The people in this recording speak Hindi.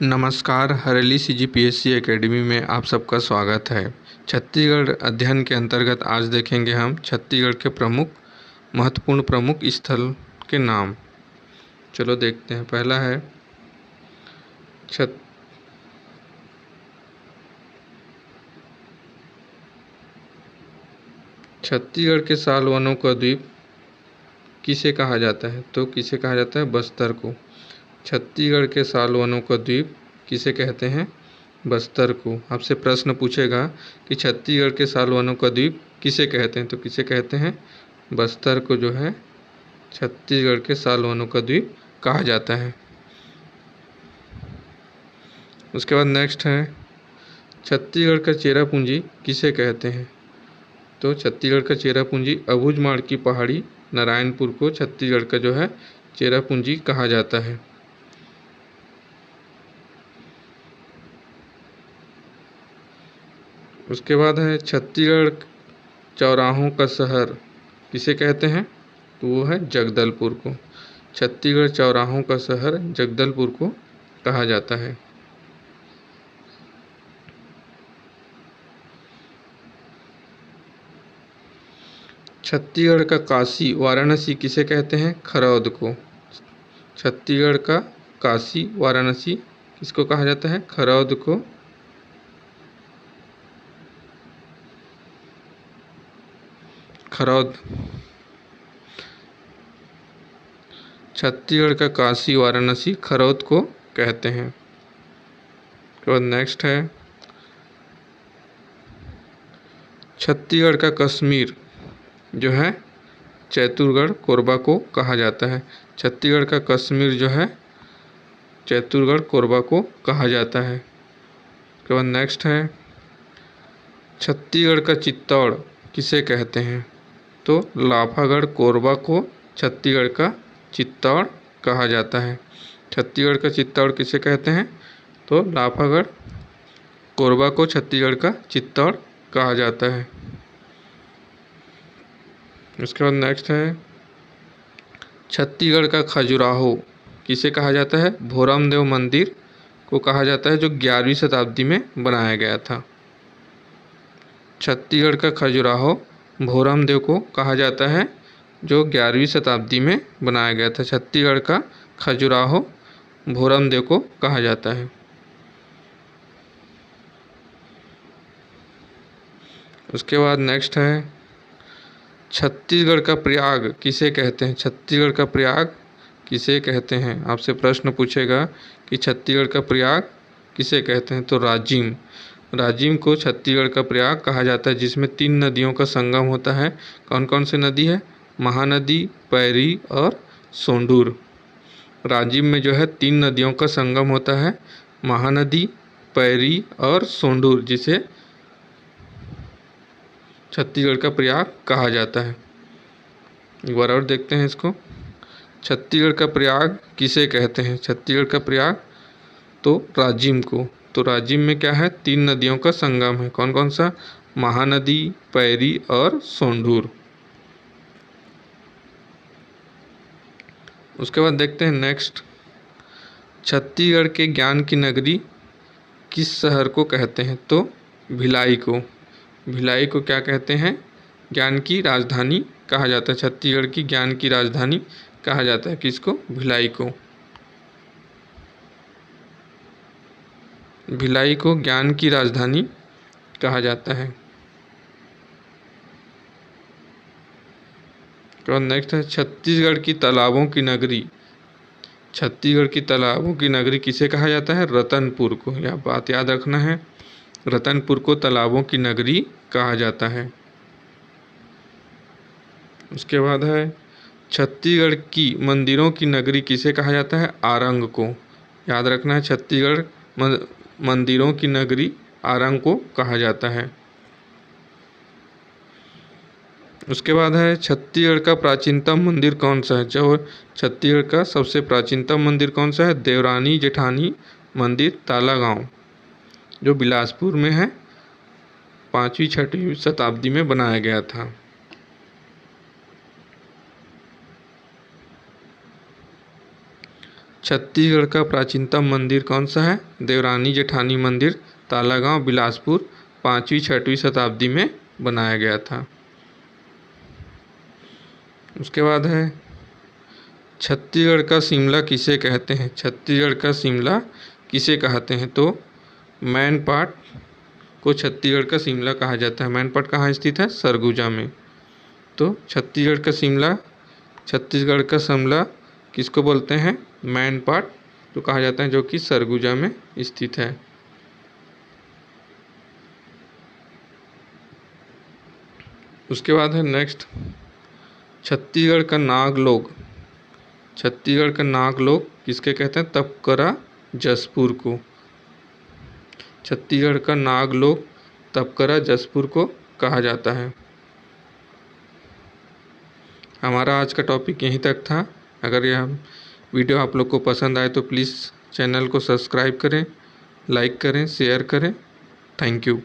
नमस्कार, हरेली सीजीपीएससी एकेडमी में आप सबका स्वागत है। छत्तीसगढ़ अध्ययन के अंतर्गत आज देखेंगे हम छत्तीसगढ़ के महत्वपूर्ण प्रमुख स्थल के नाम। चलो देखते हैं। पहला है छत्तीसगढ़ के साल वनों का द्वीप किसे कहा जाता है? तो किसे कहा जाता है? बस्तर को। छत्तीसगढ़ के साल वनों का द्वीप किसे कहते हैं? बस्तर को। आपसे प्रश्न पूछेगा कि छत्तीसगढ़ के साल वनों का द्वीप किसे कहते हैं? तो किसे कहते हैं? बस्तर को जो है छत्तीसगढ़ के साल वनों का द्वीप कहा जाता है। उसके बाद नेक्स्ट है छत्तीसगढ़ का चेरापूंजी किसे कहते हैं? तो छत्तीसगढ़ का चेरापूंजी अबूझमाड़ की पहाड़ी नारायणपुर को छत्तीसगढ़ का जो है चेरापूंजी कहा जाता है। उसके बाद है छत्तीसगढ़ चौराहों का शहर किसे कहते हैं? तो वो है जगदलपुर को। छत्तीसगढ़ चौराहों का शहर जगदलपुर को कहा जाता है। छत्तीसगढ़ का काशी वाराणसी किसे कहते हैं? खरौद को। छत्तीसगढ़ का काशी वाराणसी किसको कहा जाता है? खरौद को। खरौद। छत्तीसगढ़ का काशी वाराणसी खरौद को कहते हैं। तो नेक्स्ट है छत्तीसगढ़ का कश्मीर जो है चैतुरगढ़ कोरबा को कहा जाता है। छत्तीसगढ़ का कश्मीर जो है चैतुरगढ़ कोरबा को कहा जाता है। उसके बाद नेक्स्ट है छत्तीसगढ़ का चित्तौड़ किसे कहते हैं? तो लाफागढ़ कोरबा को छत्तीसगढ़ का चित्तौड़ कहा जाता है। छत्तीसगढ़ का चित्तौड़ किसे कहते हैं? तो लाफागढ़ कोरबा को छत्तीसगढ़ का चित्तौड़ कहा जाता है। उसके बाद नेक्स्ट है छत्तीसगढ़ का खजुराहो किसे कहा जाता है? भोरम देव मंदिर को कहा जाता है जो 11वीं शताब्दी में बनाया गया था। छत्तीसगढ़ का खजुराहो भोरम देव को कहा जाता है जो 11वीं शताब्दी में बनाया गया था। छत्तीसगढ़ का खजुराहो भोरम देव को कहा जाता है। उसके बाद नेक्स्ट है छत्तीसगढ़ का प्रयाग किसे कहते हैं? छत्तीसगढ़ का प्रयाग किसे कहते हैं? आपसे प्रश्न पूछेगा कि छत्तीसगढ़ का प्रयाग किसे कहते हैं? तो राजिम। राजिम को छत्तीसगढ़ का प्रयाग कहा जाता है जिसमें 3 नदियों का संगम होता है। कौन कौन सी नदी है? महानदी, पैरी और सोंढूर। राजिम में जो है 3 नदियों का संगम होता है, महानदी, पैरी और सोंढूर, जिसे छत्तीसगढ़ का प्रयाग कहा जाता है। एक बार और देखते हैं इसको। छत्तीसगढ़ का प्रयाग किसे कहते हैं? छत्तीसगढ़ का प्रयाग तो राजिम को। तो राजिम में क्या है? 3 नदियों का संगम है। कौन कौन सा? महानदी, पैरी और सोंढूर। उसके बाद देखते हैं नेक्स्ट छत्तीसगढ़ के ज्ञान की नगरी किस शहर को कहते हैं? तो भिलाई को। भिलाई को क्या कहते हैं? ज्ञान की राजधानी कहा जाता है। छत्तीसगढ़ की ज्ञान की राजधानी कहा जाता है। किसको? भिलाई को। भिलाई को ज्ञान की राजधानी कहा जाता है। तो नेक्स्ट है छत्तीसगढ़ की तालाबों की नगरी। छत्तीसगढ़ की तालाबों की नगरी किसे कहा जाता है? रतनपुर को। यह बात याद रखना है, रतनपुर को तालाबों की नगरी कहा जाता है। उसके बाद है छत्तीसगढ़ की मंदिरों की नगरी किसे कहा जाता है? आरंग को। याद रखना है, छत्तीसगढ़ मंदिरों की नगरी आरंग को कहा जाता है। उसके बाद है छत्तीसगढ़ का प्राचीनतम मंदिर कौन सा है? जो छत्तीसगढ़ का सबसे प्राचीनतम मंदिर कौन सा है? देवरानी जेठानी मंदिर तालागांव, जो बिलासपुर में है, 5वीं 6वीं शताब्दी में बनाया गया था। छत्तीसगढ़ का प्राचीनतम मंदिर कौन सा है? देवरानी जेठानी मंदिर, तालागांव, बिलासपुर, 5वीं-6वीं शताब्दी में बनाया गया था। उसके बाद है छत्तीसगढ़ का शिमला किसे कहते हैं? छत्तीसगढ़ का शिमला किसे कहते हैं? तो मैनपाट को छत्तीसगढ़ का शिमला कहा जाता है। मैनपाट कहाँ स्थित है? सरगुजा में। तो छत्तीसगढ़ का शिमला किसको बोलते हैं? मैनपाट तो कहा जाता है, जो कि सरगुजा में स्थित है। उसके बाद है नेक्स्ट, छत्तीसगढ़ का नागलोक किसके कहते हैं? तपकरा जसपुर को। छत्तीसगढ़ का नागलोक तपकरा जसपुर को कहा जाता है। हमारा आज का टॉपिक यहीं तक था। अगर यह वीडियो आप लोग को पसंद आए तो प्लीज़ चैनल को सब्सक्राइब करें, लाइक करें, शेयर करें। Thank you.